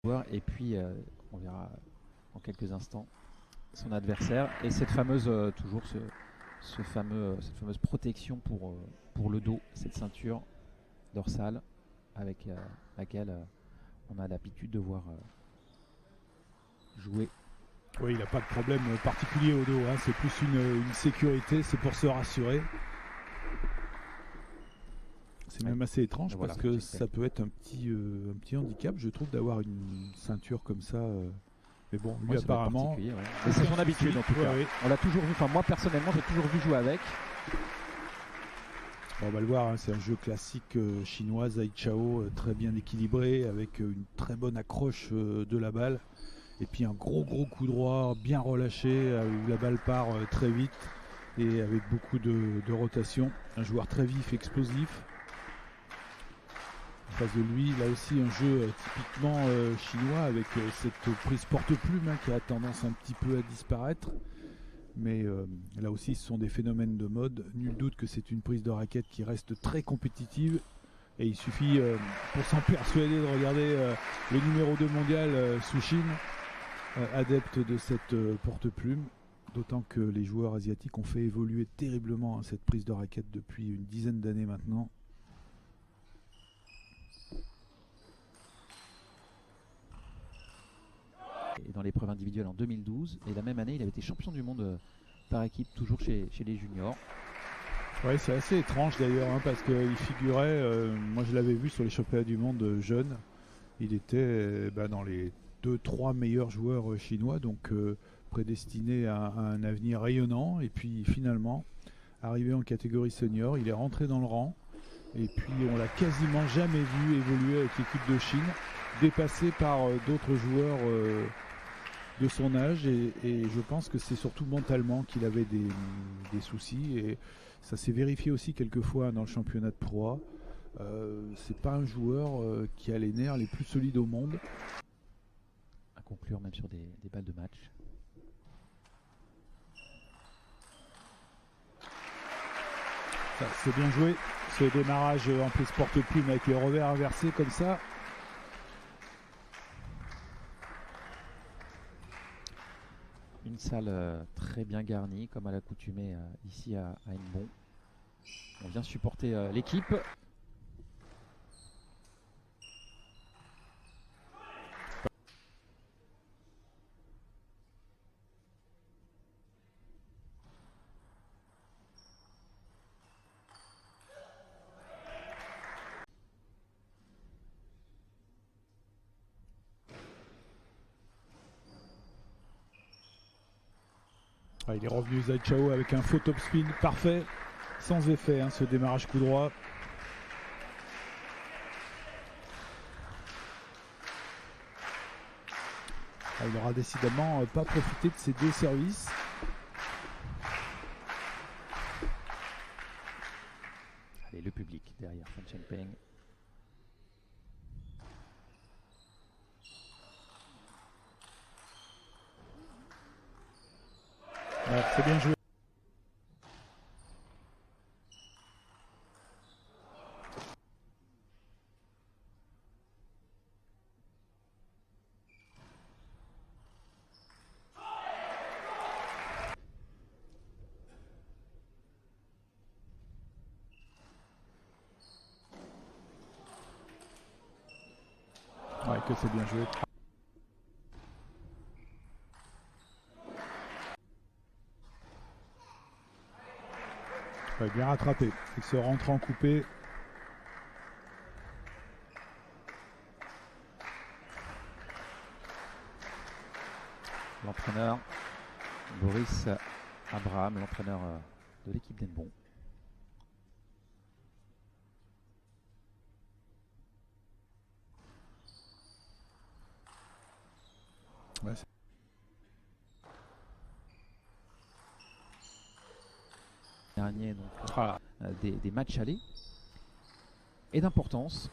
Et puis on verra en quelques instants son adversaire et cette fameuse cette fameuse protection pour le dos, cette ceinture dorsale avec laquelle on a l'habitude de voir jouer. Oui, il n'a pas de problème particulier au dos, hein. C'est plus une sécurité, c'est pour se rassurer. C'est même assez étrange parce que ça peut être un petit handicap, je trouve, d'avoir une ceinture comme ça. Mais bon, lui apparemment... C'est son habitude en tout cas. On l'a toujours vu, enfin moi personnellement j'ai toujours vu jouer avec. Bon, on va le voir, hein, c'est un jeu classique chinois, Zhai Chao, très bien équilibré, avec une très bonne accroche de la balle. Et puis un gros coup droit bien relâché, où la balle part très vite et avec beaucoup de rotation. Un joueur très vif, explosif. En face de lui, là aussi un jeu typiquement chinois avec cette prise porte-plume, hein, qui a tendance un petit peu à disparaître. Mais là aussi ce sont des phénomènes de mode. Nul doute que c'est une prise de raquette qui reste très compétitive. Et il suffit pour s'en persuader de regarder le numéro 2 mondial, Sushin, adepte de cette porte-plume. D'autant que les joueurs asiatiques ont fait évoluer terriblement, hein, cette prise de raquette depuis une dizaine d'années maintenant. Et dans l'épreuve individuelle en 2012, et la même année il avait été champion du monde par équipe, toujours chez les juniors. Ouais, c'est assez étrange d'ailleurs, hein, parce qu'il figurait, moi je l'avais vu sur les championnats du monde jeune, il était dans les 2-3 meilleurs joueurs chinois, donc prédestiné à un avenir rayonnant. Et puis finalement, arrivé en catégorie senior, il est rentré dans le rang, et puis on l'a quasiment jamais vu évoluer avec l'équipe de Chine, dépassé par d'autres joueurs de son âge, et je pense que c'est surtout mentalement qu'il avait des soucis, et ça s'est vérifié aussi quelquefois dans le championnat de Pro A. C'est pas un joueur qui a les nerfs les plus solides au monde. À conclure même sur des balles de match. C'est bien joué, ce démarrage en plus porte-plume avec les revers inversés comme ça. Une salle très bien garnie, comme à l'accoutumée ici à Hennebont. On vient supporter l'équipe. Il est revenu Zhai Chao avec un faux top spin parfait, sans effet, hein, ce démarrage coup droit. Il n'aura décidément pas profité de ses deux services. Allez, le public derrière Fan Chengpeng. C'est bien joué. Ouais, que c'est bien joué. Ouais, bien rattrapé. Il se rentre en coupé. L'entraîneur Boris Abraham, l'entraîneur de l'équipe d'Hennebont. Ouais, dernier donc, des matchs allés et d'importance.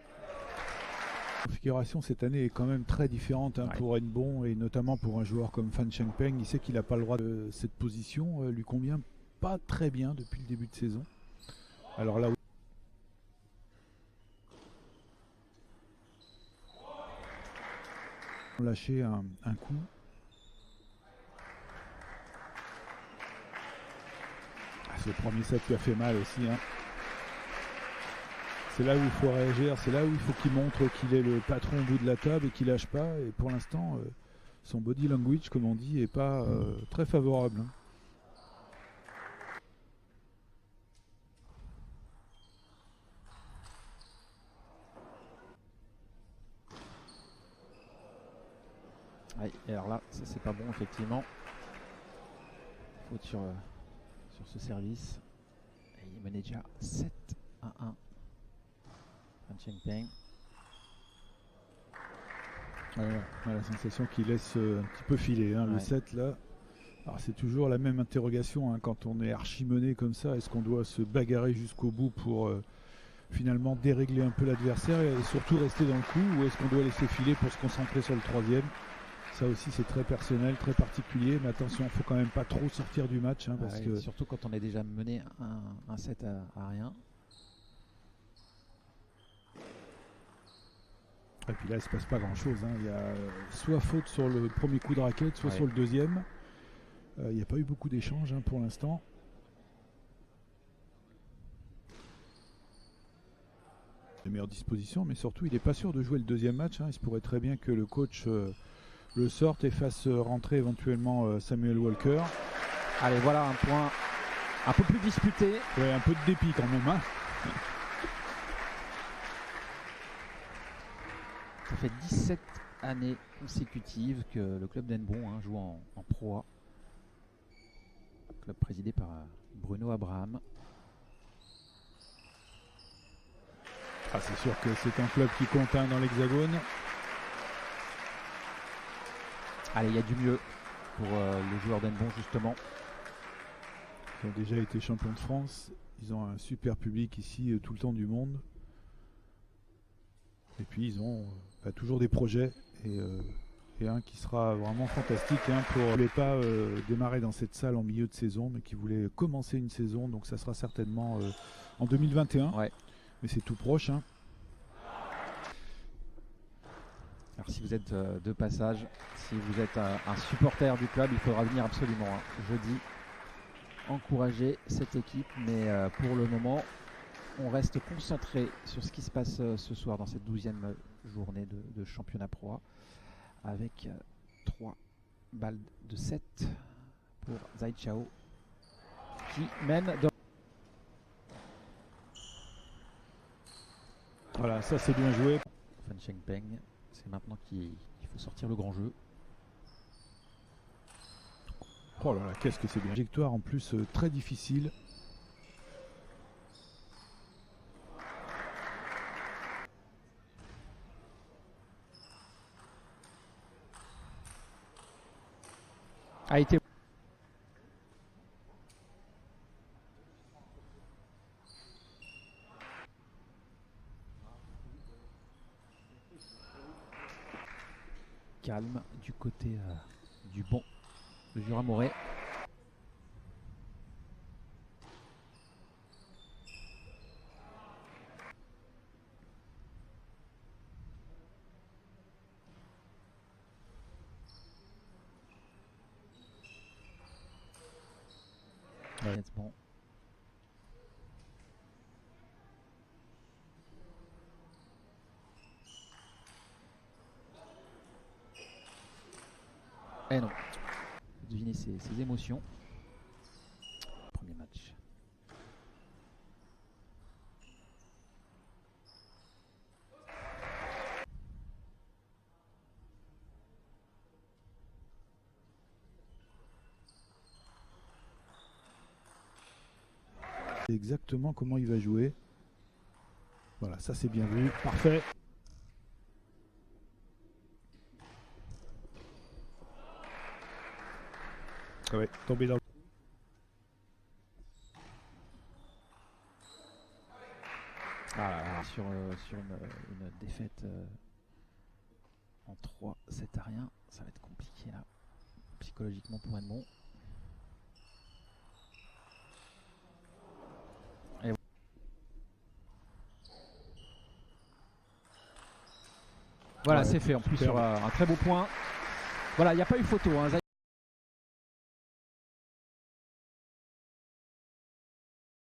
La configuration cette année est quand même très différente, hein, pour Hennebont, et notamment pour un joueur comme Fan Chengpeng. Il sait qu'il n'a pas le droit de cette position, lui convient pas très bien depuis le début de saison. Alors là, lâcher un coup. Ce premier set lui a fait mal aussi. Hein. C'est là où il faut réagir, c'est là où il faut qu'il montre qu'il est le patron au bout de la table et qu'il lâche pas. Et pour l'instant, son body language, comme on dit, est pas très favorable. Hein. Ouais, et alors là, c'est pas bon effectivement. Faute sur ce service. Et il menait déjà 7-1-1. Fan Chengpeng. On a la sensation qu'il laisse un petit peu filer hein, le set là. Alors c'est toujours la même interrogation hein, quand on est archi mené comme ça. Est-ce qu'on doit se bagarrer jusqu'au bout pour finalement dérégler un peu l'adversaire et surtout rester dans le coup, ou est-ce qu'on doit laisser filer pour se concentrer sur le troisième? Ça aussi c'est très personnel, très particulier, mais attention, il ne faut quand même pas trop sortir du match. Hein, parce que... Surtout quand on est déjà mené un set à rien. Et puis là il ne se passe pas grand chose. Hein. Il y a soit faute sur le premier coup de raquette, soit sur le deuxième. Il n'y a pas eu beaucoup d'échanges hein, pour l'instant. Les meilleures dispositions, mais surtout il n'est pas sûr de jouer le deuxième match. Hein. Il se pourrait très bien que le coach le sorte et fasse rentrer éventuellement Samuel Walker. Allez, voilà un point un peu plus disputé. Ouais, un peu de dépit quand même. Hein. Ça fait 17 années consécutives que le club d'Henbon hein, joue en Pro A. Club présidé par Bruno Abraham. Ah, c'est sûr que c'est un club qui compte hein, dans l'Hexagone. Allez, il y a du mieux pour les joueurs d'Henbon justement. Ils ont déjà été champions de France. Ils ont un super public ici tout le temps du monde. Et puis ils ont toujours des projets et un qui sera vraiment fantastique hein, pour ne voulait pas démarrer dans cette salle en milieu de saison, mais qui voulait commencer une saison. Donc ça sera certainement en 2021. Ouais. Mais c'est tout proche. Hein. Alors si vous êtes de passage, si vous êtes un supporter du club, il faudra venir absolument hein, jeudi encourager cette équipe. Mais pour le moment, on reste concentré sur ce qui se passe ce soir dans cette 12e journée de championnat Pro A avec 3 balles de 7 pour Zai Chao qui mène dans... Voilà, ça c'est bien joué. Fan Chengpeng, c'est maintenant qu'il faut sortir le grand jeu. Oh là là, qu'est-ce que c'est bien. Trajectoire en plus très difficile. A été calme du côté du banc de Jura Moret. Honnêtement. Eh non. Devinez ses émotions. Premier match. Exactement comment il va jouer. Voilà, ça c'est bien vu. Parfait. Ouais, tombé dans le... Sur une défaite en 3-7 à rien, ça va être compliqué là, psychologiquement pour Henbon. Voilà, Ouais, c'est fait. En plus, superbe. sur un très beau point. Voilà, il n'y a pas eu photo. Hein.